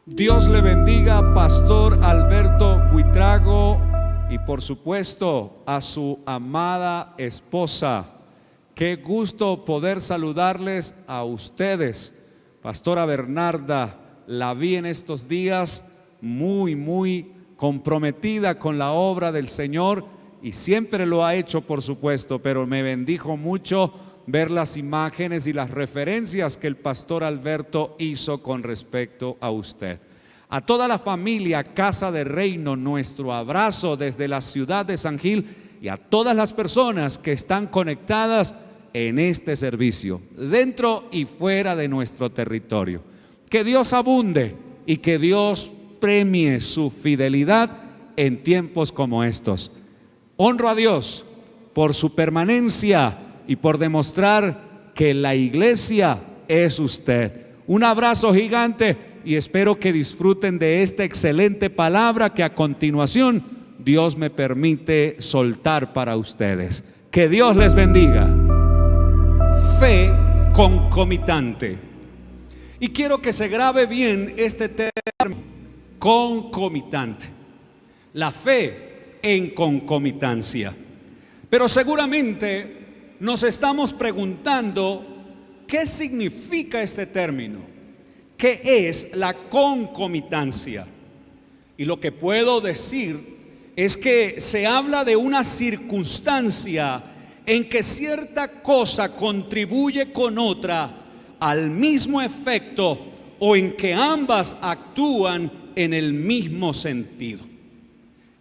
Dios le bendiga, Pastor Alberto Buitrago, y por supuesto a su amada esposa. Qué gusto poder saludarles a ustedes. Pastora Bernarda, la vi en estos días muy comprometida con la obra del Señor, y siempre lo ha hecho, por supuesto, pero me bendijo mucho ver las imágenes y las referencias que el pastor Alberto hizo con respecto a usted. A toda la familia Casa de Reino, nuestro abrazo desde la ciudad de San Gil, y a todas las personas que están conectadas en este servicio, dentro y fuera de nuestro territorio. Que Dios abunde y que Dios premie su fidelidad en tiempos como estos. Honro a Dios por su permanencia y por demostrar que la iglesia es usted. Un abrazo gigante y espero que disfruten de esta excelente palabra que a continuación Dios me permite soltar para ustedes. Que Dios les bendiga. Fe concomitante. Y quiero que se grabe bien este término, concomitante. La fe en concomitancia. Pero seguramente nos estamos preguntando ¿qué significa este término? ¿Qué es la concomitancia? Y lo que puedo decir es que se habla de una circunstancia en que cierta cosa contribuye con otra al mismo efecto, o en que ambas actúan en el mismo sentido.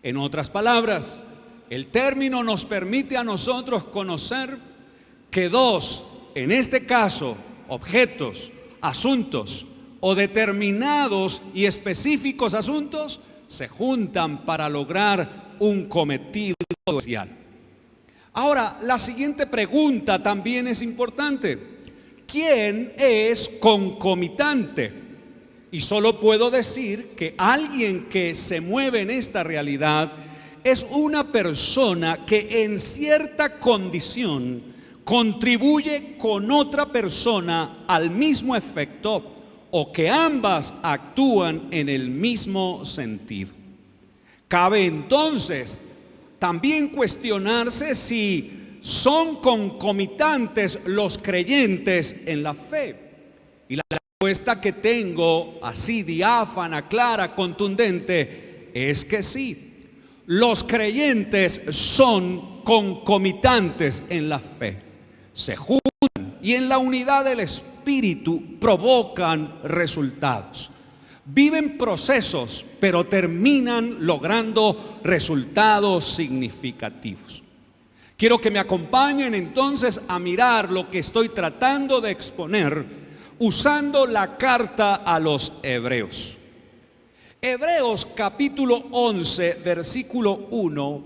En otras palabras, el término nos permite a nosotros conocer que dos, en este caso, objetos, asuntos o determinados y específicos asuntos se juntan para lograr un cometido especial. Ahora, la siguiente pregunta también es importante. ¿Quién es concomitante? Y solo puedo decir que alguien que se mueve en esta realidad es una persona que en cierta condición contribuye con otra persona al mismo efecto, o que ambas actúan en el mismo sentido. Cabe entonces también cuestionarse si son concomitantes los creyentes en la fe. Y la respuesta que tengo, así diáfana, clara, contundente, es que sí. Los creyentes son concomitantes en la fe. Se juntan y en la unidad del Espíritu provocan resultados. Viven procesos, pero terminan logrando resultados significativos. Quiero que me acompañen entonces a mirar lo que estoy tratando de exponer usando la carta a los Hebreos. Hebreos capítulo 11, versículo 1,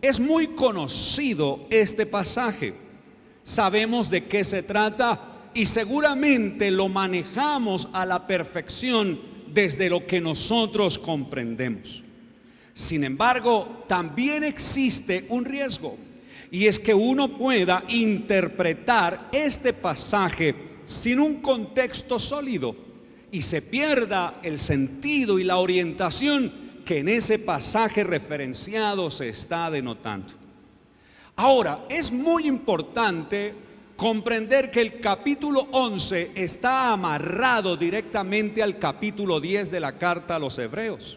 es muy conocido este pasaje. Sabemos de qué se trata y seguramente lo manejamos a la perfección desde lo que nosotros comprendemos. Sin embargo, también existe un riesgo, y es que uno pueda interpretar este pasaje sin un contexto sólido y se pierda el sentido y la orientación que en ese pasaje referenciado se está denotando. Ahora, es muy importante comprender que el capítulo 11 está amarrado directamente al capítulo 10 de la carta a los Hebreos.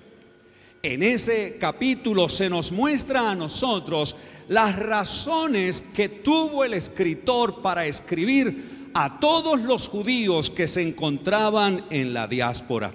En ese capítulo se nos muestra a nosotros las razones que tuvo el escritor para escribir a todos los judíos que se encontraban en la diáspora.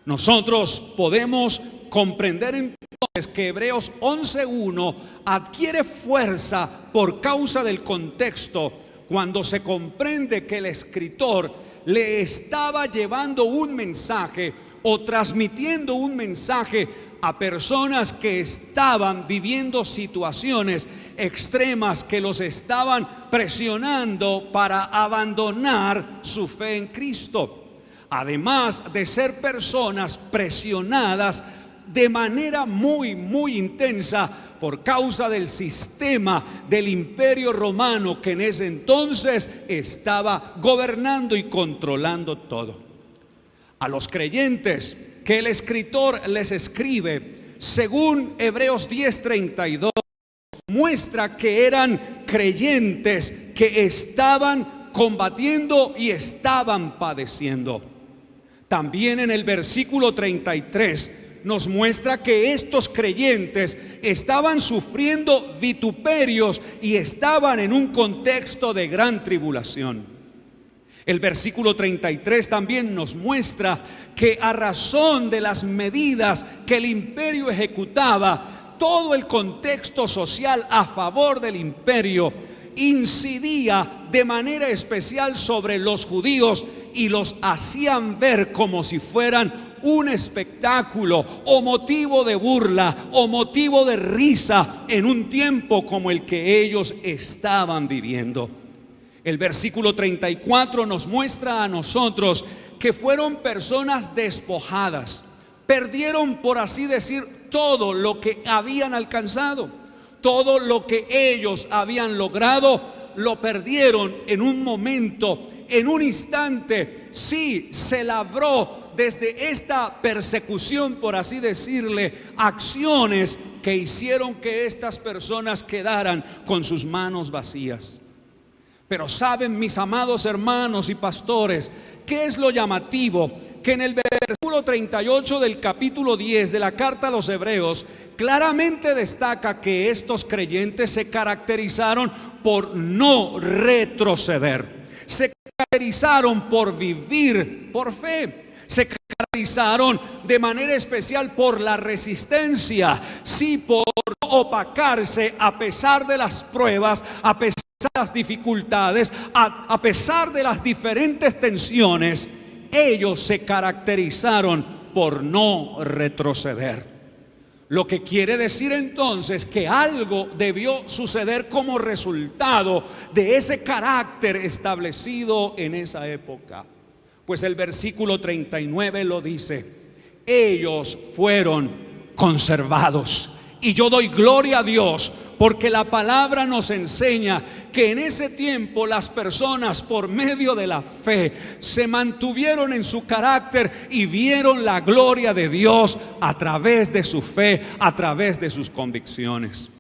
Nosotros podemos comprender entonces que Hebreos 11:1 adquiere fuerza por causa del contexto cuando se comprende que el escritor le estaba llevando un mensaje o transmitiendo un mensaje a personas que estaban viviendo situaciones extremas que los estaban presionando para abandonar su fe en Cristo. Además de ser personas presionadas de manera muy intensa por causa del sistema del imperio romano que en ese entonces estaba gobernando y controlando todo. A los creyentes que el escritor les escribe, según Hebreos 10:32, muestra que eran creyentes que estaban combatiendo y estaban padeciendo. También en el versículo 33 nos muestra que estos creyentes estaban sufriendo vituperios y estaban en un contexto de gran tribulación. El versículo 33 también nos muestra que a razón de las medidas que el imperio ejecutaba, todo el contexto social a favor del imperio incidía de manera especial sobre los judíos y los hacían ver como si fueran un espectáculo o motivo de burla o motivo de risa en un tiempo como el que ellos estaban viviendo. El versículo 34 nos muestra a nosotros que fueron personas despojadas, perdieron, por así decir, todo lo que habían alcanzado, todo lo que ellos habían logrado, lo perdieron en un momento, en un instante. Sí, se labró desde esta persecución, por así decirle, acciones que hicieron que estas personas quedaran con sus manos vacías. Pero saben, mis amados hermanos y pastores, ¿qué es lo llamativo? Que en el versículo 38 del capítulo 10 de la carta a los Hebreos claramente destaca que estos creyentes se caracterizaron por no retroceder, se caracterizaron por vivir por fe, se caracterizaron de manera especial por la resistencia, sí, por no opacarse a pesar de las pruebas, a pesar de las dificultades, a pesar de las diferentes tensiones. Ellos se caracterizaron por no retroceder. Lo que quiere decir entonces que algo debió suceder como resultado de ese carácter establecido en esa época. Pues el versículo 39 lo dice: ellos fueron conservados. Y yo doy gloria a Dios, porque la palabra nos enseña que en ese tiempo las personas, por medio de la fe, se mantuvieron en su carácter y vieron la gloria de Dios a través de su fe, a través de sus convicciones.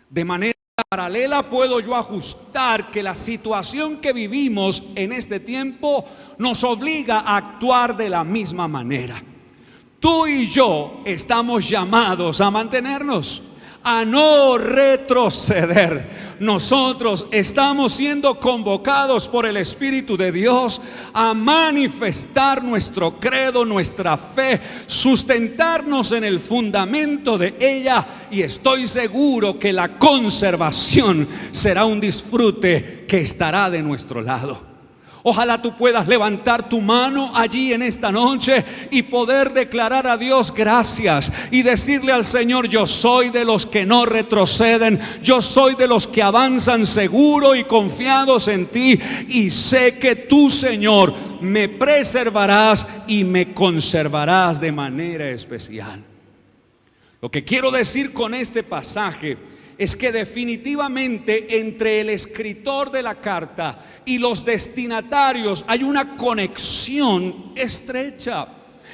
De manera paralela puedo yo ajustar que la situación que vivimos en este tiempo nos obliga a actuar de la misma manera. Tú y yo estamos llamados a mantenernos, a no retroceder. Nosotros estamos siendo convocados por el Espíritu de Dios a manifestar nuestro credo, nuestra fe, sustentarnos en el fundamento de ella, y estoy seguro que la conservación será un disfrute que estará de nuestro lado. Ojalá tú puedas levantar tu mano allí en esta noche y poder declarar a Dios gracias y decirle al Señor: yo soy de los que no retroceden, yo soy de los que avanzan seguro y confiados en ti, y sé que tú, Señor, me preservarás y me conservarás de manera especial. Lo que quiero decir con este pasaje es que definitivamente entre el escritor de la carta y los destinatarios hay una conexión estrecha.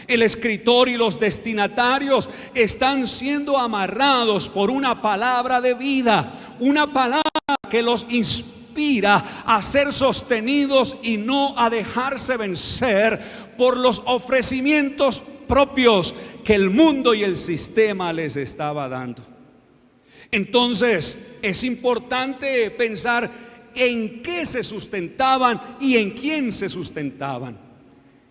El escritor y los destinatarios están siendo amarrados por una palabra de vida, una palabra que los inspira a ser sostenidos y no a dejarse vencer por los ofrecimientos propios que el mundo y el sistema les estaba dando. Entonces es importante pensar en qué se sustentaban y en quién se sustentaban.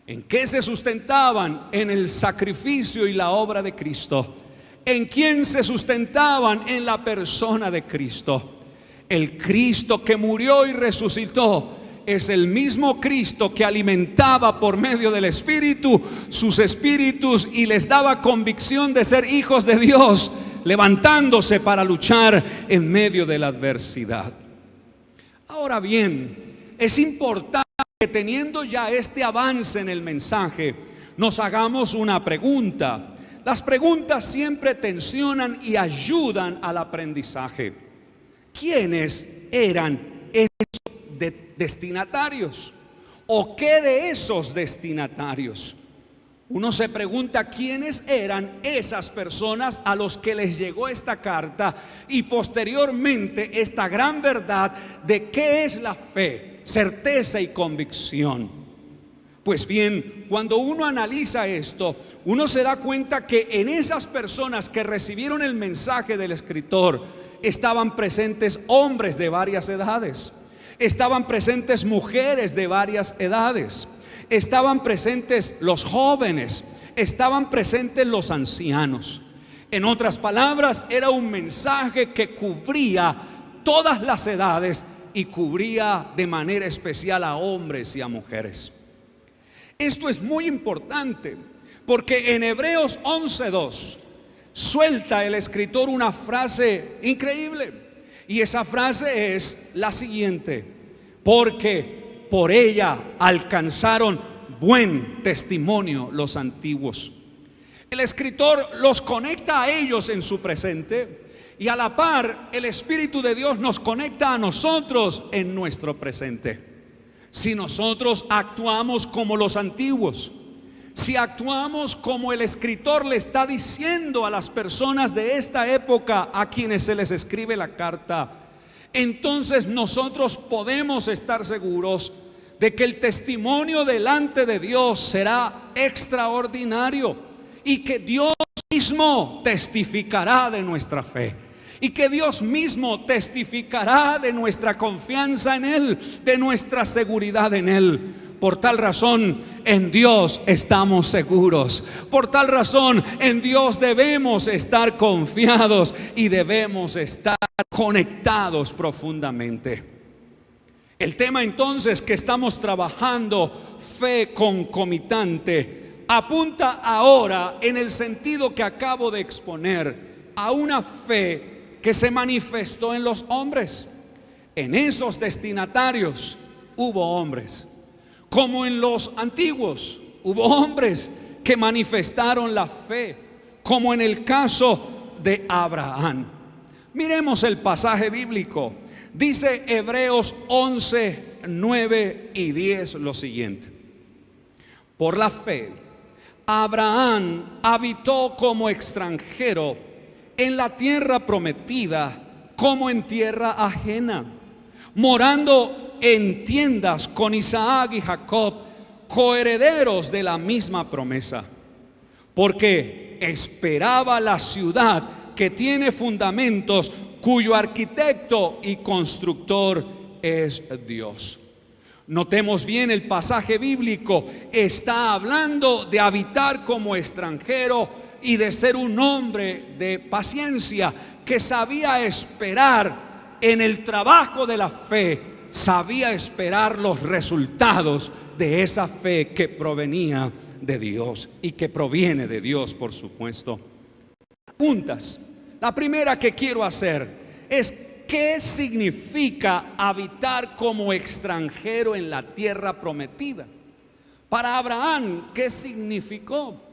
¿En qué se sustentaban? En el sacrificio y la obra de Cristo. ¿En quién se sustentaban? En la persona de Cristo. El Cristo que murió y resucitó es el mismo Cristo que alimentaba por medio del Espíritu sus espíritus y les daba convicción de ser hijos de Dios, levantándose para luchar en medio de la adversidad. Ahora bien, es importante que, teniendo ya este avance en el mensaje, nos hagamos una pregunta. Las preguntas siempre tensionan y ayudan al aprendizaje. ¿Quiénes eran esos destinatarios? ¿O qué de esos destinatarios? Uno se pregunta quiénes eran esas personas a los que les llegó esta carta y posteriormente esta gran verdad de qué es la fe, certeza y convicción. Pues bien, cuando uno analiza esto, uno se da cuenta que en esas personas que recibieron el mensaje del escritor estaban presentes hombres de varias edades, estaban presentes mujeres de varias edades, estaban presentes los jóvenes, estaban presentes los ancianos. En otras palabras, era un mensaje que cubría todas las edades y cubría de manera especial a hombres y a mujeres. Esto es muy importante porque en Hebreos 11:2 suelta el escritor una frase increíble, y esa frase es la siguiente: porque por ella alcanzaron buen testimonio los antiguos. El escritor los conecta a ellos en su presente, y a la par el Espíritu de Dios nos conecta a nosotros en nuestro presente. Si nosotros actuamos como los antiguos, si actuamos como el escritor le está diciendo a las personas de esta época a quienes se les escribe la carta, entonces nosotros podemos estar seguros de que el testimonio delante de Dios será extraordinario y que Dios mismo testificará de nuestra fe. Y que Dios mismo testificará de nuestra confianza en Él, de nuestra seguridad en Él. Por tal razón, en Dios estamos seguros. Por tal razón, en Dios debemos estar confiados y debemos estar conectados profundamente. El tema entonces que estamos trabajando, fe concomitante, apunta ahora en el sentido que acabo de exponer a una fe que se manifestó en los hombres. En esos destinatarios hubo hombres, como en los antiguos hubo hombres que manifestaron la fe, como en el caso de Abraham. Miremos el pasaje bíblico. Dice Hebreos 11, 9 y 10 lo siguiente: por la fe, Abraham habitó como extranjero en la tierra prometida, como en tierra ajena, morando en tiendas con Isaac y Jacob, coherederos de la misma promesa, porque esperaba la ciudad que tiene fundamentos, cuyo arquitecto y constructor es Dios. Notemos bien el pasaje bíblico, está hablando de habitar como extranjero y de ser un hombre de paciencia, que sabía esperar en el trabajo de la fe, sabía esperar los resultados de esa fe que provenía de Dios y que proviene de Dios, por supuesto. Preguntas. La primera que quiero hacer es: ¿qué significa habitar como extranjero en la tierra prometida? Para Abraham, ¿qué significó?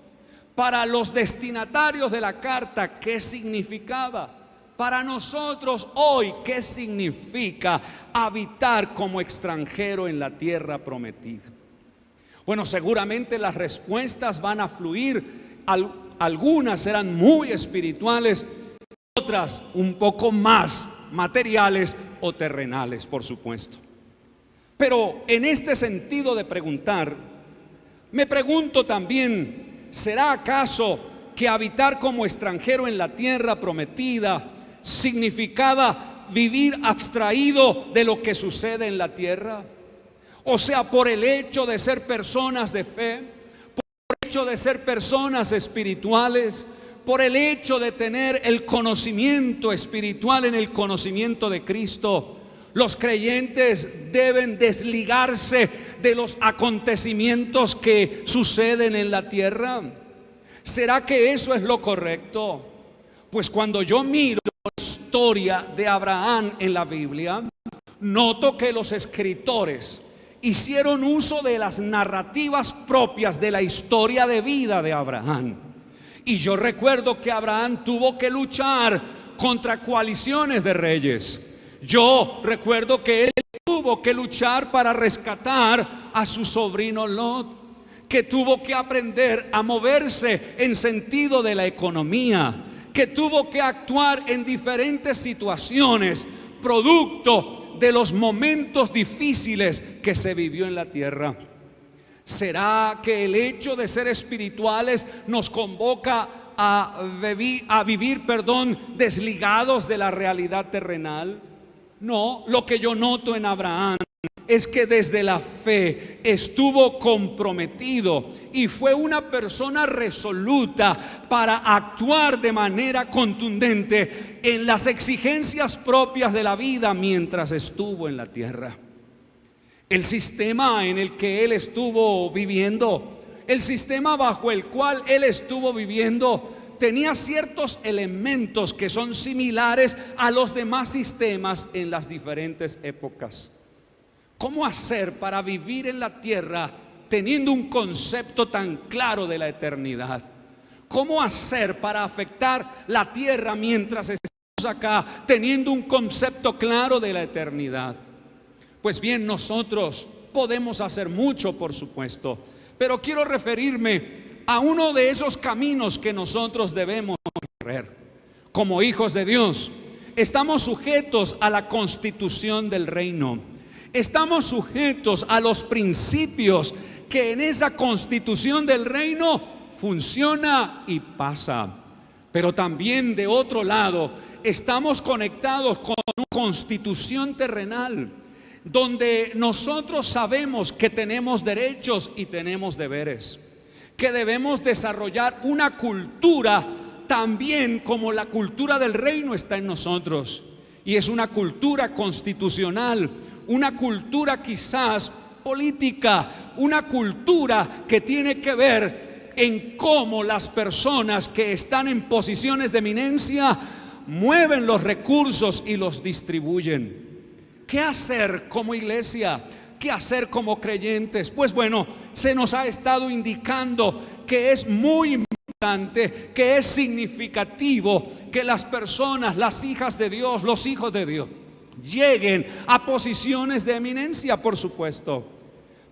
Para los destinatarios de la carta, ¿qué significaba? Para nosotros hoy, ¿qué significa habitar como extranjero en la tierra prometida? Bueno, seguramente las respuestas van a fluir. Algunas serán muy espirituales, otras un poco más materiales o terrenales, por supuesto. Pero en este sentido de preguntar, me pregunto también: ¿será acaso que habitar como extranjero en la tierra prometida significaba vivir abstraído de lo que sucede en la tierra? O sea, por el hecho de ser personas de fe, por el hecho de ser personas espirituales, por el hecho de tener el conocimiento espiritual en el conocimiento de Cristo, los creyentes deben desligarse de los acontecimientos que suceden en la tierra. ¿Será que eso es lo correcto? Pues cuando yo miro la historia de Abraham en la Biblia, noto que los escritores hicieron uso de las narrativas propias de la historia de vida de Abraham. Y yo recuerdo que Abraham tuvo que luchar contra coaliciones de reyes. Yo recuerdo que él tuvo tuvo que luchar para rescatar a su sobrino Lot, que tuvo que aprender a moverse en sentido de la economía, que tuvo que actuar en diferentes situaciones, producto de los momentos difíciles que se vivió en la tierra. ¿Será que el hecho de ser espirituales nos convoca a vivir, desligados de la realidad terrenal? No, lo que yo noto en Abraham es que desde la fe estuvo comprometido y fue una persona resoluta para actuar de manera contundente en las exigencias propias de la vida mientras estuvo en la tierra. El sistema en el que él estuvo viviendo, el sistema bajo el cual él estuvo viviendo, tenía ciertos elementos que son similares a los demás sistemas en las diferentes épocas. ¿Cómo hacer para vivir en la tierra teniendo un concepto tan claro de la eternidad? ¿Cómo hacer para afectar la tierra mientras estamos acá teniendo un concepto claro de la eternidad? Pues bien, nosotros podemos hacer mucho, por supuesto, pero quiero referirme a uno de esos caminos que nosotros debemos recorrer. Como hijos de Dios, estamos sujetos a la constitución del reino. Estamos sujetos a los principios que en esa constitución del reino funciona y pasa. Pero también de otro lado, estamos conectados con una constitución terrenal, donde nosotros sabemos que tenemos derechos y tenemos deberes, que debemos desarrollar una cultura también como la cultura del reino está en nosotros. Y es una cultura constitucional, una cultura quizás política, una cultura que tiene que ver en cómo las personas que están en posiciones de eminencia mueven los recursos y los distribuyen. ¿Qué hacer como iglesia? ¿Qué hacer como creyentes? Pues bueno, se nos ha estado indicando que es muy importante, que es significativo que las personas, las hijas de Dios, los hijos de Dios, lleguen a posiciones de eminencia, por supuesto.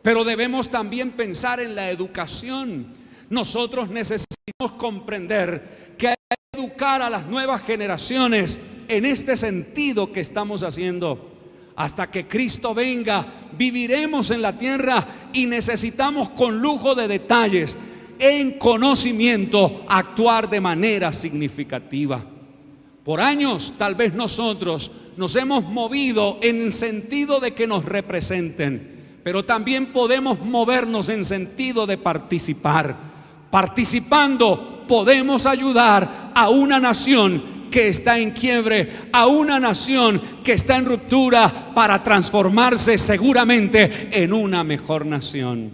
Pero debemos también pensar en la educación. Nosotros necesitamos comprender que hay que educar a las nuevas generaciones en este sentido que estamos haciendo. Hasta que Cristo venga, viviremos en la tierra y necesitamos con lujo de detalles, en conocimiento, actuar de manera significativa. Por años, tal vez nosotros nos hemos movido en sentido de que nos representen, pero también podemos movernos en sentido de participar. Participando podemos ayudar a una nación que está en quiebre, a una nación que está en ruptura, para transformarse seguramente en una mejor nación.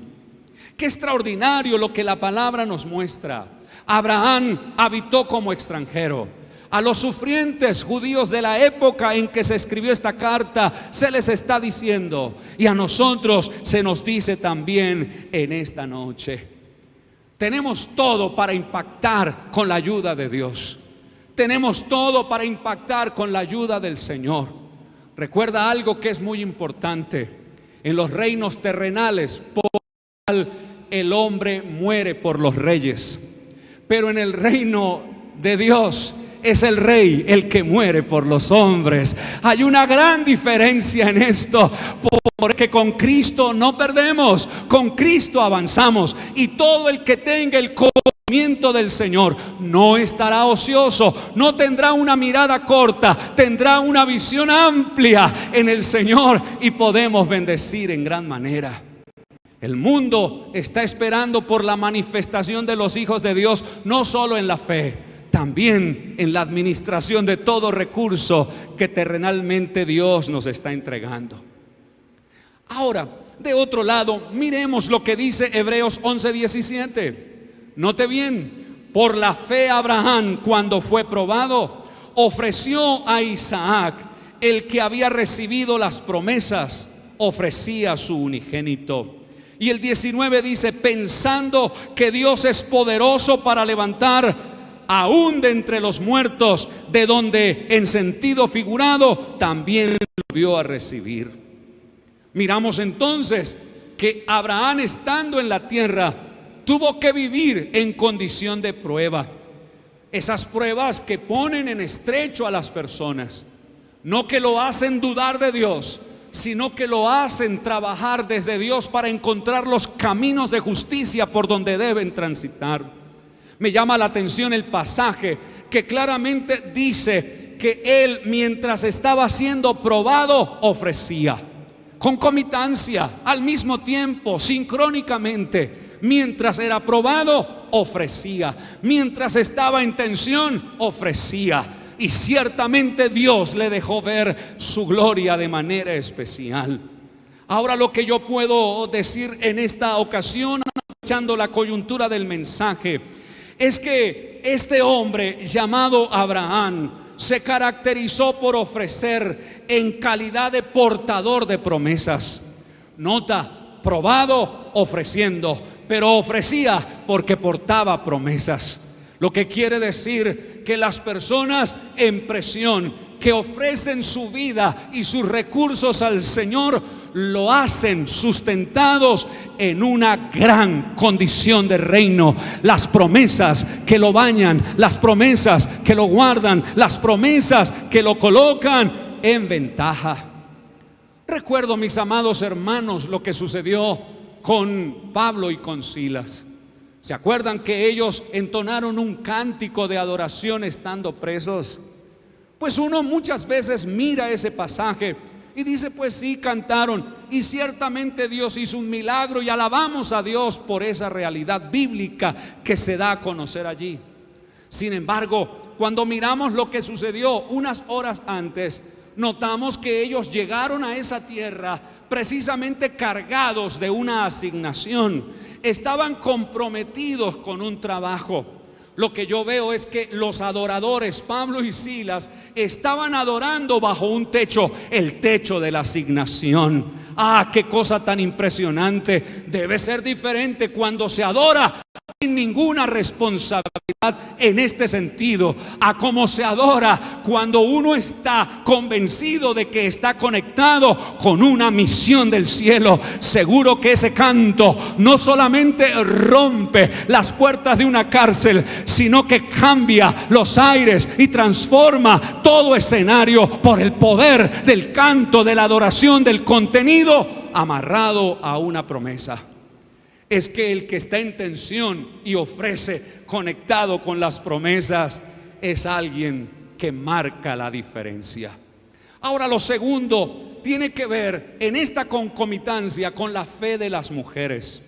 Qué extraordinario lo que la palabra nos muestra. Abraham habitó como extranjero. A los sufrientes judíos de la época en que se escribió esta carta se les está diciendo, y a nosotros se nos dice también en esta noche: tenemos todo para impactar con la ayuda de Dios. Tenemos todo para impactar con la ayuda del Señor. Recuerda algo que es muy importante: en los reinos terrenales, el hombre muere por los reyes, pero en el reino de Dios es el rey el que muere por los hombres. Hay una gran diferencia en esto, porque con Cristo no perdemos, con Cristo avanzamos, y todo el que tenga el conocimiento del Señor no estará ocioso, no tendrá una mirada corta, tendrá una visión amplia en el Señor, y podemos bendecir en gran manera. El mundo está esperando por la manifestación de los hijos de Dios, no solo en la fe, también en la administración de todo recurso que terrenalmente Dios nos está entregando. Ahora, de otro lado, miremos lo que dice Hebreos 11:17. Note bien: por la fe Abraham, cuando fue probado, ofreció a Isaac, el que había recibido las promesas, ofrecía a su unigénito. Y el 19 dice: pensando que Dios es poderoso para levantar aún de entre los muertos, de donde en sentido figurado también lo vio a recibir. Miramos entonces que Abraham, estando en la tierra, tuvo que vivir en condición de prueba. Esas pruebas que ponen en estrecho a las personas, no que lo hacen dudar de Dios, sino que lo hacen trabajar desde Dios para encontrar los caminos de justicia por donde deben transitar. Me llama la atención el pasaje que claramente dice que él, mientras estaba siendo probado, ofrecía. Concomitancia, al mismo tiempo, sincrónicamente. Mientras era probado, ofrecía. Mientras estaba en tensión, ofrecía. Y ciertamente Dios le dejó ver su gloria de manera especial. Ahora, lo que yo puedo decir en esta ocasión, aprovechando la coyuntura del mensaje, es que este hombre llamado Abraham se caracterizó por ofrecer en calidad de portador de promesas. Nota, probado, ofreciendo, pero ofrecía porque portaba promesas. Lo que quiere decir que las personas en presión, que ofrecen su vida y sus recursos al Señor, lo hacen sustentados en una gran condición de reino. Las promesas que lo bañan, las promesas que lo guardan, las promesas que lo colocan en ventaja. Recuerdo, mis amados hermanos, lo que sucedió con Pablo y con Silas. ¿Se acuerdan que ellos entonaron un cántico de adoración estando presos? Pues uno muchas veces mira ese pasaje y dice, pues sí, cantaron, y ciertamente Dios hizo un milagro, y alabamos a Dios por esa realidad bíblica que se da a conocer allí. Sin embargo, cuando miramos lo que sucedió unas horas antes, notamos que ellos llegaron a esa tierra precisamente cargados de una asignación. Estaban comprometidos con un trabajo. Lo que yo veo es que los adoradores, Pablo y Silas, estaban adorando bajo un techo, el techo de la asignación. Ah, qué cosa tan impresionante. Debe ser diferente cuando se adora sin ninguna responsabilidad en este sentido, a cómo se adora cuando uno está convencido de que está conectado con una misión del cielo. Seguro que ese canto no solamente rompe las puertas de una cárcel, sino que cambia los aires y transforma todo escenario por el poder del canto, de la adoración, del contenido amarrado a una promesa. Es que el que está en tensión y ofrece conectado con las promesas es alguien que marca la diferencia. Ahora, lo segundo tiene que ver en esta concomitancia con la fe de las mujeres.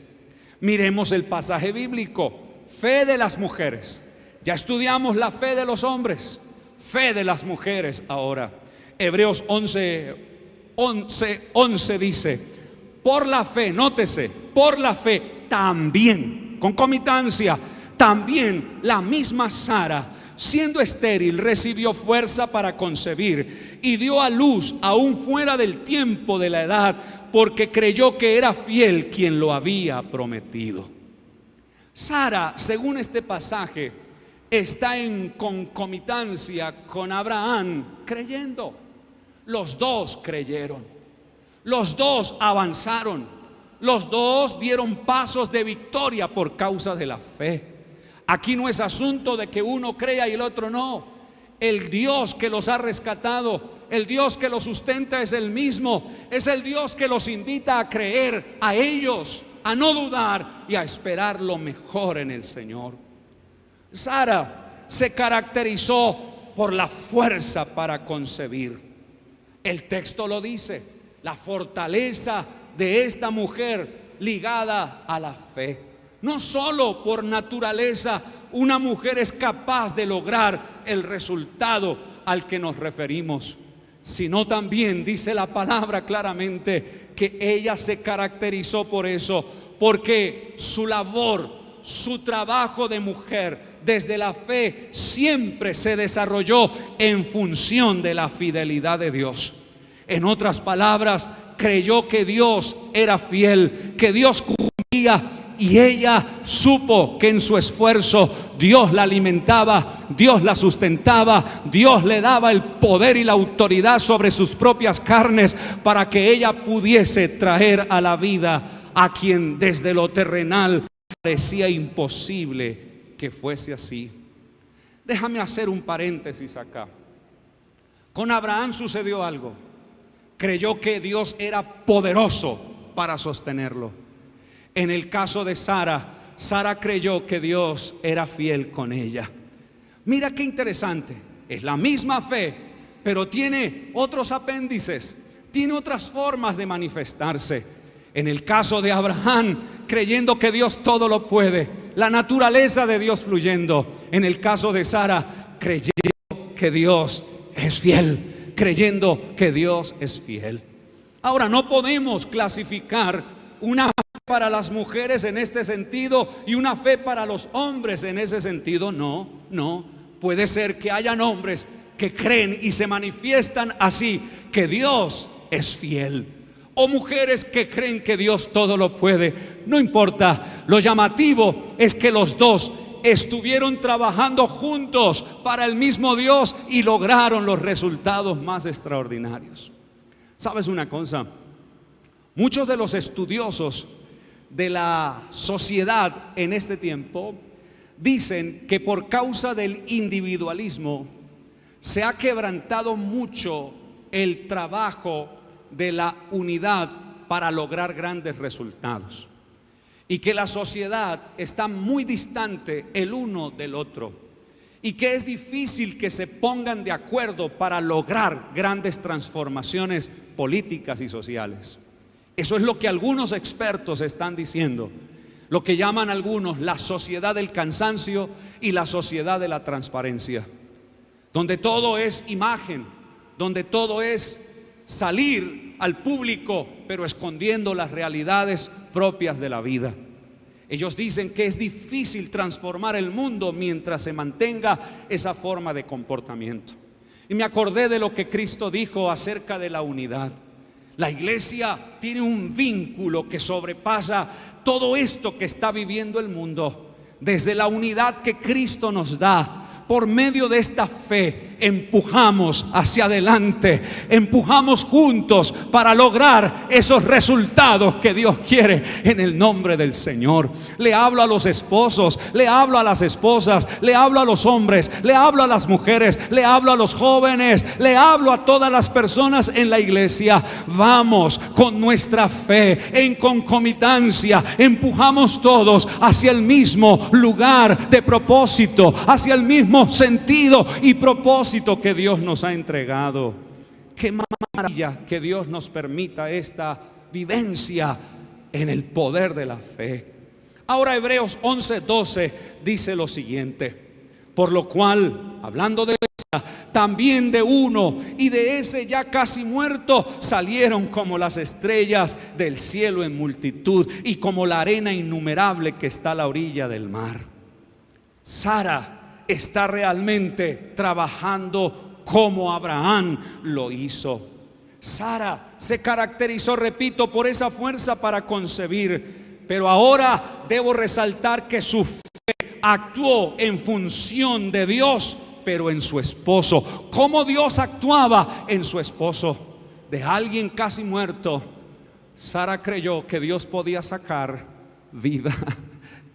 Miremos el pasaje bíblico. Fe de las mujeres. Ya estudiamos la fe de los hombres, fe de las mujeres. Ahora, Hebreos 11 dice: por la fe, nótese, por la fe también, concomitancia, también la misma Sara, siendo estéril, recibió fuerza para concebir y dio a luz aún fuera del tiempo de la edad, porque creyó que era fiel quien lo había prometido. Sara, según este pasaje, está en concomitancia con Abraham creyendo. Los dos creyeron, los dos avanzaron, los dos dieron pasos de victoria por causa de la fe. Aquí no es asunto de que uno crea y el otro no. El Dios que los ha rescatado, el Dios que los sustenta es el mismo. Es el Dios que los invita a creer a ellos, a no dudar y a esperar lo mejor en el Señor. Sara se caracterizó por la fuerza para concebir. El texto lo dice, la fortaleza de esta mujer ligada a la fe. No solo por naturaleza una mujer es capaz de lograr el resultado al que nos referimos, sino también dice la palabra claramente que ella se caracterizó por eso, porque su labor, su trabajo de mujer desde la fe siempre se desarrolló en función de la fidelidad de Dios. En otras palabras, creyó que Dios era fiel, que Dios cumplía y ella supo que en su esfuerzo Dios la alimentaba, Dios la sustentaba, Dios le daba el poder y la autoridad sobre sus propias carnes para que ella pudiese traer a la vida a quien desde lo terrenal parecía imposible que fuese así. Déjame hacer un paréntesis acá. Con Abraham sucedió algo. Creyó que Dios era poderoso para sostenerlo. En el caso de Sara, Sara creyó que Dios era fiel con ella. Mira qué interesante. Es la misma fe, pero tiene otros apéndices, tiene otras formas de manifestarse. En el caso de Abraham, creyendo que Dios todo lo puede, la naturaleza de Dios fluyendo. En el caso de Sara, creyendo que Dios es fiel, creyendo que Dios es fiel. Ahora, no podemos clasificar una fe para las mujeres en este sentido y una fe para los hombres en ese sentido. No. Puede ser que hayan hombres que creen y se manifiestan así, que Dios es fiel, o mujeres que creen que Dios todo lo puede. No importa, lo llamativo es que los dos estuvieron trabajando juntos para el mismo Dios y lograron los resultados más extraordinarios. ¿Sabes una cosa? Muchos de los estudiosos de la sociedad en este tiempo dicen que por causa del individualismo se ha quebrantado mucho el trabajo de la unidad para lograr grandes resultados, y que la sociedad está muy distante el uno del otro, y que es difícil que se pongan de acuerdo para lograr grandes transformaciones políticas y sociales. Eso es lo que algunos expertos están diciendo, lo que llaman algunos la sociedad del cansancio y la sociedad de la transparencia, donde todo es imagen, donde todo es salir al público, pero escondiendo las realidades propias de la vida. Ellos dicen que es difícil transformar el mundo mientras se mantenga esa forma de comportamiento. Y me acordé de lo que Cristo dijo acerca de la unidad. La iglesia tiene un vínculo que sobrepasa todo esto que está viviendo el mundo. Desde la unidad que Cristo nos da, por medio de esta fe, empujamos hacia adelante, empujamos juntos para lograr esos resultados que Dios quiere en el nombre del Señor. Le hablo a los esposos, le hablo a las esposas, le hablo a los hombres, le hablo a las mujeres, le hablo a los jóvenes, le hablo a todas las personas en la iglesia. Vamos con nuestra fe en concomitancia, empujamos todos hacia el mismo lugar de propósito, hacia el mismo sentido y propósito que Dios nos ha entregado. Qué maravilla que Dios nos permita esta vivencia en el poder de la fe. Ahora Hebreos 11:12 dice lo siguiente: por lo cual, hablando de esa, también de uno y de ese ya casi muerto salieron como las estrellas del cielo en multitud y como la arena innumerable que está a la orilla del mar. Sara está realmente trabajando como Abraham lo hizo. Sara se caracterizó, repito, por esa fuerza para concebir, pero ahora debo resaltar que su fe actuó en función de Dios, pero en su esposo. ¿Cómo Dios actuaba en su esposo? De alguien casi muerto, Sara creyó que Dios podía sacar vida.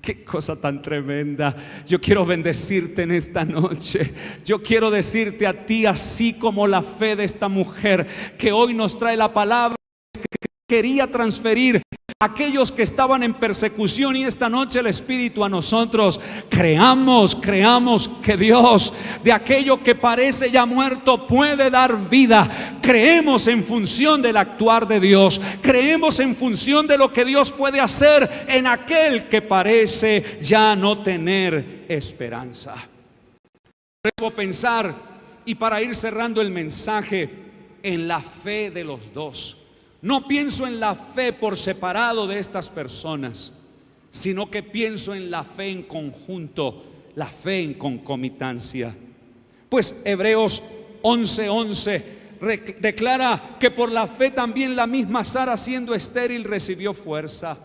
Qué cosa tan tremenda. Yo quiero bendecirte en esta noche. Yo quiero decirte a ti, así como la fe de esta mujer que hoy nos trae la palabra, que quería transferir a aquellos que estaban en persecución, y esta noche el Espíritu a nosotros. Creamos que Dios de aquello que parece ya muerto puede dar vida. Creemos en función del actuar de Dios. Creemos en función de lo que Dios puede hacer en aquel que parece ya no tener esperanza. Debo pensar, y para ir cerrando el mensaje, en la fe de los dos. No pienso en la fe por separado de estas personas, sino que pienso en la fe en conjunto, la fe en concomitancia. Pues Hebreos 11:11 declara que por la fe también la misma Sara, siendo estéril, recibió fuerza.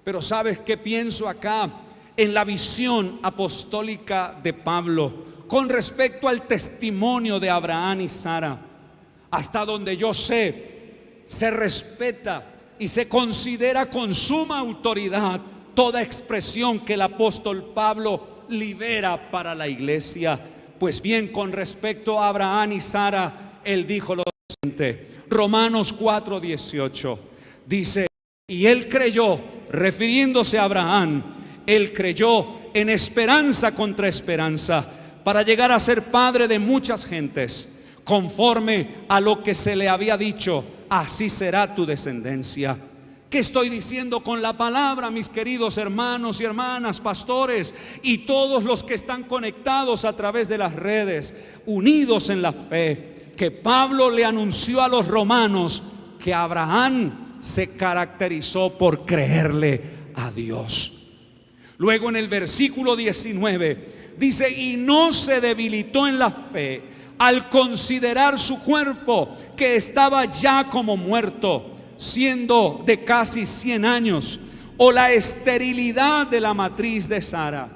Pero ¿sabes qué pienso acá? En la visión apostólica de Pablo con respecto al testimonio de Abraham y Sara. Hasta donde yo sé, se respeta y se considera con suma autoridad toda expresión que el apóstol Pablo libera para la iglesia. Pues bien, con respecto a Abraham y Sara, él dijo lo siguiente. Romanos 4:18 dice: y él creyó, refiriéndose a Abraham, él creyó en esperanza contra esperanza, para llegar a ser padre de muchas gentes, conforme a lo que se le había dicho, así será tu descendencia. ¿Qué estoy diciendo con la palabra, mis queridos hermanos y hermanas, pastores y todos los que están conectados a través de las redes, unidos en la fe? Que Pablo le anunció a los romanos que Abraham se caracterizó por creerle a Dios. Luego en el versículo 19 dice: y no se debilitó en la fe al considerar su cuerpo, que estaba ya como muerto, siendo de casi 100 años, o la esterilidad de la matriz de Sara.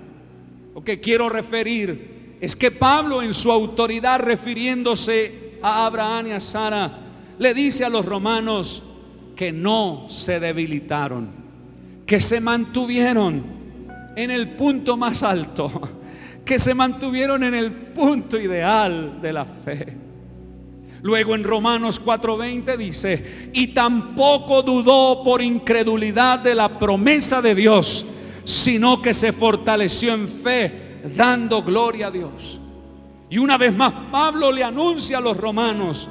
Lo que quiero referir es que Pablo, en su autoridad refiriéndose a Abraham y a Sara, le dice a los romanos que no se debilitaron, que se mantuvieron en el punto más alto, que se mantuvieron en el punto ideal de la fe. Luego en Romanos 4:20 dice: y tampoco dudó por incredulidad de la promesa de Dios, sino que se fortaleció en fe, dando gloria a Dios. Y una vez más Pablo le anuncia a los romanos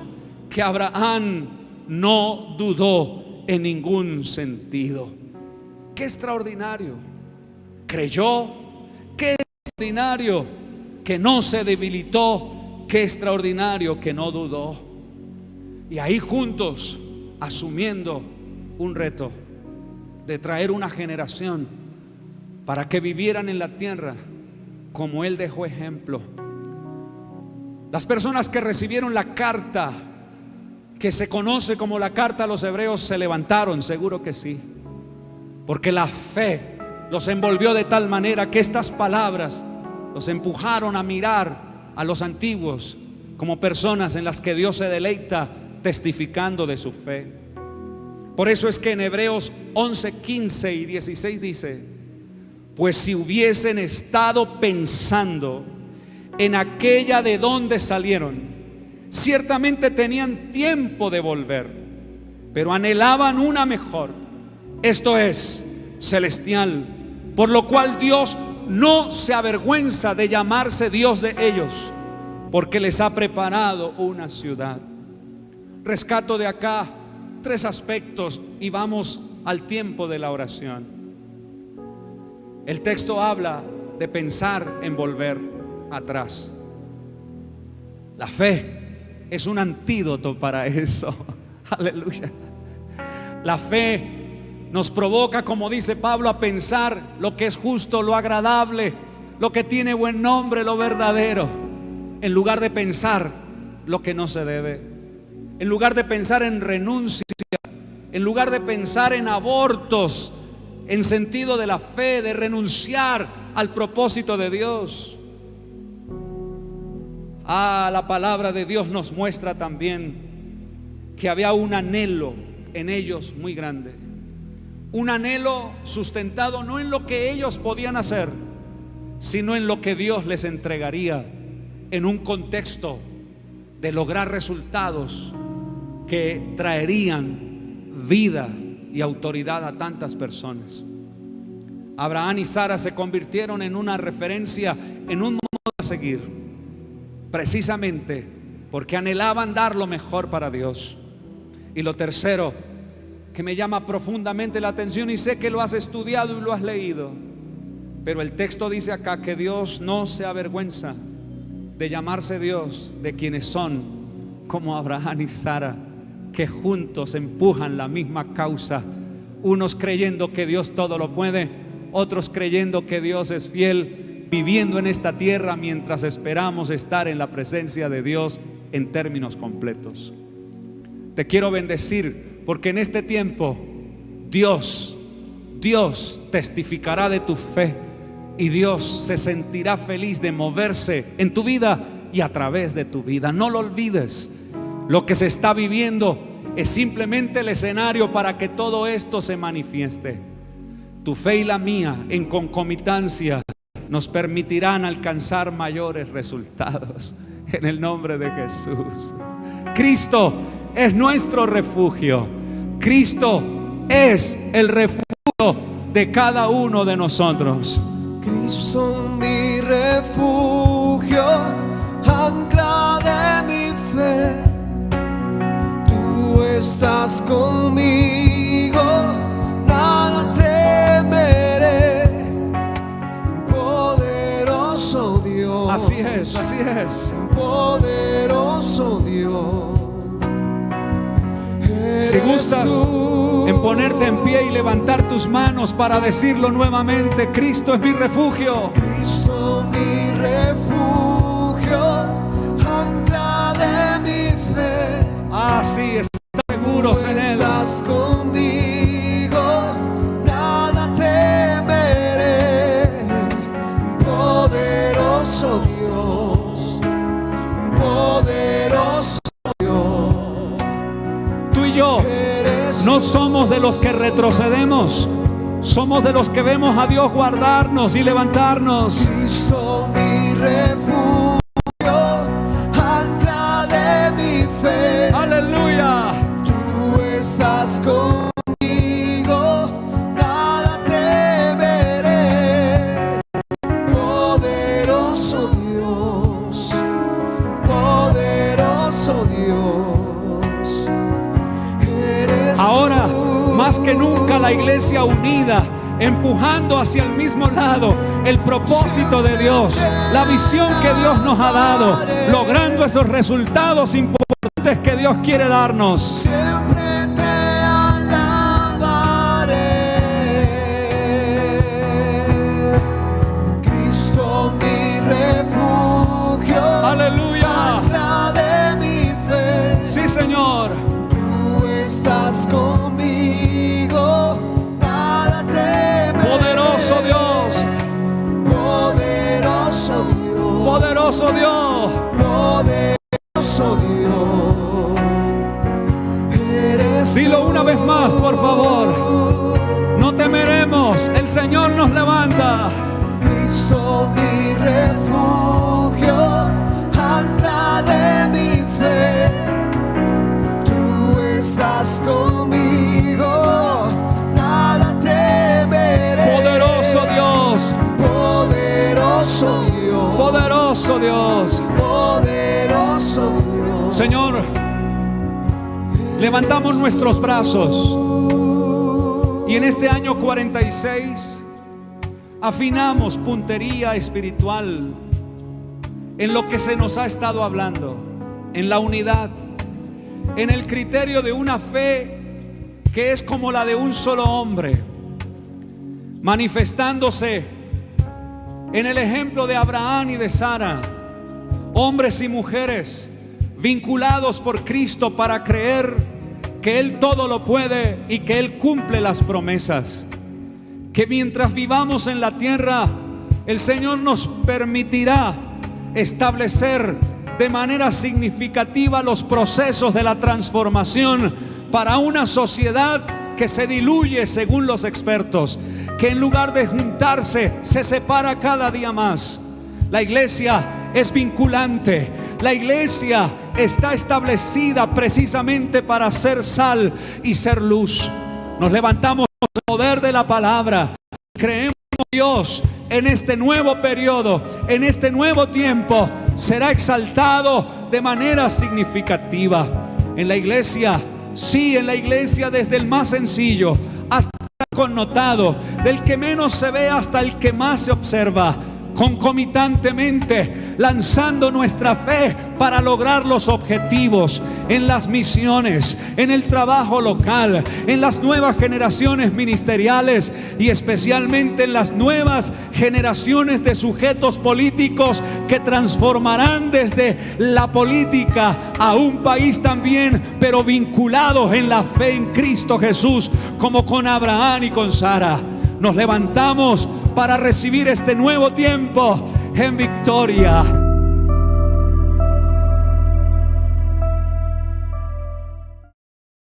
que Abraham no dudó en ningún sentido. Qué extraordinario. Creyó. Qué extraordinario que no se debilitó. Qué extraordinario que no dudó. Y ahí juntos, asumiendo un reto de traer una generación para que vivieran en la tierra como él dejó ejemplo. Las personas que recibieron la carta que se conoce como la carta a los hebreos se levantaron, seguro que sí, porque la fe los envolvió de tal manera que estas palabras los empujaron a mirar a los antiguos como personas en las que Dios se deleita, testificando de su fe. Por eso es que en Hebreos 11, 15 y 16 dice: pues si hubiesen estado pensando en aquella de donde salieron, ciertamente tenían tiempo de volver, pero anhelaban una mejor, esto es, celestial, por lo cual Dios no se avergüenza de llamarse Dios de ellos, porque les ha preparado una ciudad. Rescato de acá 3 aspectos y vamos al tiempo de la oración. El texto habla de pensar en volver atrás. La fe es un antídoto para eso. Aleluya. La fe nos provoca, como dice Pablo, a pensar lo que es justo, lo agradable, lo que tiene buen nombre, lo verdadero, en lugar de pensar lo que no se debe, en lugar de pensar en renuncia, en lugar de pensar en abortos, en sentido de la fe, de renunciar al propósito de Dios. La palabra de Dios nos muestra también que había un anhelo en ellos muy grande. Un anhelo sustentado no en lo que ellos podían hacer, sino en lo que Dios les entregaría en un contexto de lograr resultados que traerían vida y autoridad a tantas personas. Abraham y Sara se convirtieron en una referencia, en un modo a seguir, precisamente porque anhelaban dar lo mejor para Dios. Y lo tercero que me llama profundamente la atención, y sé que lo has estudiado y lo has leído, pero el texto dice acá que Dios no se avergüenza de llamarse Dios de quienes son como Abraham y Sara, que juntos empujan la misma causa, unos creyendo que Dios todo lo puede, otros creyendo que Dios es fiel, viviendo en esta tierra mientras esperamos estar en la presencia de Dios en términos completos. Te quiero bendecir porque en este tiempo Dios Dios testificará de tu fe y Dios se sentirá feliz de moverse en tu vida y a través de tu vida. No lo olvides. Lo que se está viviendo es simplemente el escenario para que todo esto se manifieste. Tu fe y la mía en concomitancia nos permitirán alcanzar mayores resultados en el nombre de Jesús. Cristo es nuestro refugio. Cristo es el refugio de cada uno de nosotros. Cristo mi refugio, ancla de mi fe. Tú estás conmigo, nada temeré. Poderoso Dios. Así es, así es. Poderoso Dios. Si gustas en ponerte en pie y levantar tus manos para decirlo nuevamente: Cristo es mi refugio. Cristo mi refugio, ancla de mi fe. Ah, sí, está seguros en Él. Estás conmigo, nada temeré. Poderoso Dios, poderoso Dios. Tú y yo no somos de los que retrocedemos, somos de los que vemos a Dios guardarnos y levantarnos. Cristo mi refugio, ancla de mi fe. Aleluya. Tú estás conmigo, nada temeré. Poderoso Dios, poderoso Dios. Eres Ahora, tú. más que nunca, la iglesia unida, empujando hacia el mismo lado el propósito de Dios, la visión que Dios nos ha dado, logrando esos resultados importantes que Dios quiere darnos. Siempre te alabaré. Cristo mi refugio, Aleluya. ancla de mi fe. Sí, Señor. Tú estás conmigo, nada temeré. Poderoso Dios, Poderoso Dios, poderoso Dios. poderoso Dios. Eres Dilo una vez más, por favor. No temeremos, el Señor nos levanta. Cristo mi refugio, ancla de mi fe. Tú estás conmigo, nada temeré. Poderoso Dios, Poderoso Dios, poderoso Dios. poderoso Dios. Señor, levantamos nuestros brazos y en este año 46 afinamos puntería espiritual en lo que se nos ha estado hablando, en la unidad, en el criterio de una fe que es como la de un solo hombre, manifestándose en el ejemplo de Abraham y de Sara, hombres y mujeres vinculados por Cristo para creer que Él todo lo puede y que Él cumple las promesas. Que mientras vivamos en la tierra, el Señor nos permitirá establecer de manera significativa los procesos de la transformación para una sociedad que se diluye según los expertos, que en lugar de juntarse se separa cada día más. La iglesia es vinculante, la iglesia está establecida precisamente para ser sal y ser luz. Nos levantamos con el poder de la palabra, creemos que Dios en este nuevo periodo, en este nuevo tiempo, será exaltado de manera significativa. En la iglesia, sí, en la iglesia, desde el más sencillo hasta el connotado, del que menos se ve hasta el que más se observa, concomitantemente lanzando nuestra fe para lograr los objetivos en las misiones, en el trabajo local, en las nuevas generaciones ministeriales y especialmente en las nuevas generaciones de sujetos políticos que transformarán desde la política a un país también, pero vinculados en la fe en Cristo Jesús, como con Abraham y con Sara. nos levantamos para recibir este nuevo tiempo en victoria.